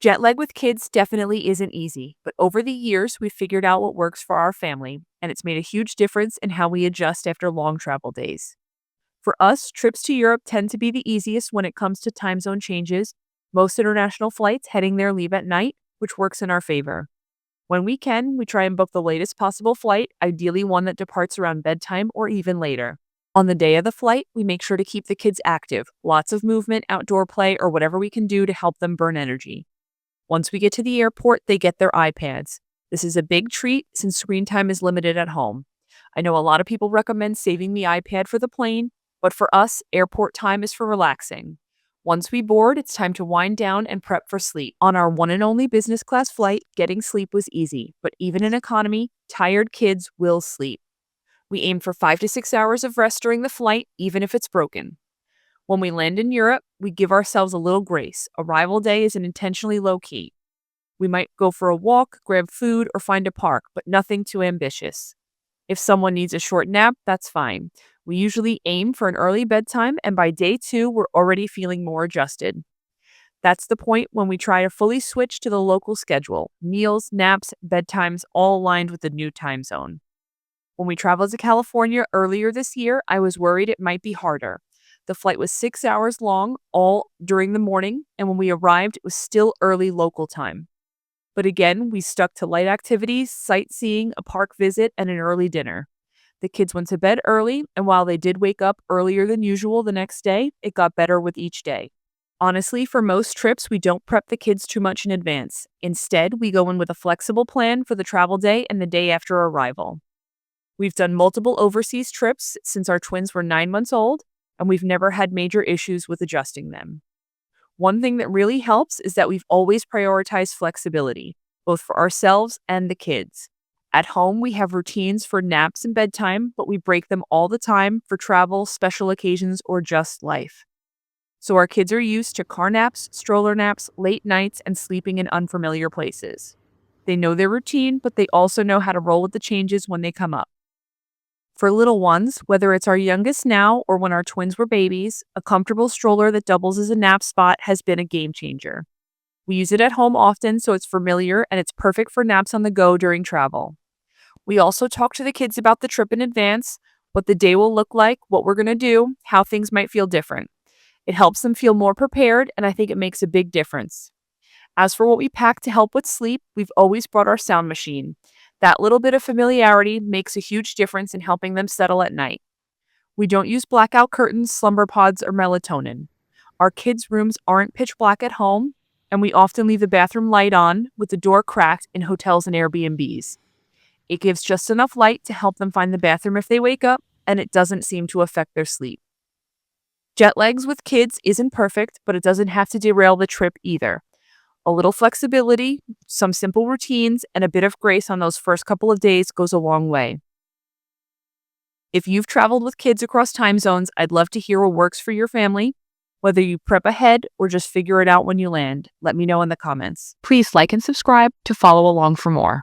Jet lag with kids definitely isn't easy, but over the years, we've figured out what works for our family, and it's made a huge difference in how we adjust after long travel days. For us, trips to Europe tend to be the easiest when it comes to time zone changes. Most international flights heading there leave at night, which works in our favor. When we can, we try and book the latest possible flight, ideally one that departs around bedtime or even later. On the day of the flight, we make sure to keep the kids active, lots of movement, outdoor play, or whatever we can do to help them burn energy. Once we get to the airport, they get their iPads. This is a big treat since screen time is limited at home. I know a lot of people recommend saving the iPad for the plane, but for us, airport time is for relaxing. Once we board, it's time to wind down and prep for sleep. On our one and only business class flight, getting sleep was easy, but even in economy, tired kids will sleep. We aim for 5 to 6 hours of rest during the flight, even if it's broken. When we land in Europe, we give ourselves a little grace. Arrival day is intentionally low key. We might go for a walk, grab food, or find a park, but nothing too ambitious. If someone needs a short nap, that's fine. We usually aim for an early bedtime, and by day 2, we're already feeling more adjusted. That's the point when we try to fully switch to the local schedule. Meals, naps, bedtimes, all aligned with the new time zone. When we traveled to California earlier this year, I was worried it might be harder. The flight was 6 hours long, all during the morning, and when we arrived, it was still early local time. But again, we stuck to light activities, sightseeing, a park visit, and an early dinner. The kids went to bed early, and while they did wake up earlier than usual the next day, it got better with each day. Honestly, for most trips, we don't prep the kids too much in advance. Instead, we go in with a flexible plan for the travel day and the day after arrival. We've done multiple overseas trips since our twins were 9 months old, and we've never had major issues with adjusting them. One thing that really helps is that we've always prioritized flexibility, both for ourselves and the kids. At home, we have routines for naps and bedtime, but we break them all the time for travel, special occasions, or just life. So our kids are used to car naps, stroller naps, late nights, and sleeping in unfamiliar places. They know their routine, but they also know how to roll with the changes when they come up. For little ones, whether it's our youngest now or when our twins were babies, a comfortable stroller that doubles as a nap spot has been a game changer. We use it at home often, so it's familiar and it's perfect for naps on the go during travel. We also talk to the kids about the trip in advance, what the day will look like, what we're going to do, how things might feel different. It helps them feel more prepared, and I think it makes a big difference. As for what we pack to help with sleep, we've always brought our sound machine. That little bit of familiarity makes a huge difference in helping them settle at night. We don't use blackout curtains, slumber pods, or melatonin. Our kids' rooms aren't pitch black at home, and we often leave the bathroom light on with the door cracked in hotels and Airbnbs. It gives just enough light to help them find the bathroom if they wake up, and it doesn't seem to affect their sleep. Jet lags with kids isn't perfect, but it doesn't have to derail the trip either. A little flexibility, some simple routines, and a bit of grace on those first couple of days goes a long way. If you've traveled with kids across time zones, I'd love to hear what works for your family. Whether you prep ahead or just figure it out when you land, let me know in the comments. Please like and subscribe to follow along for more.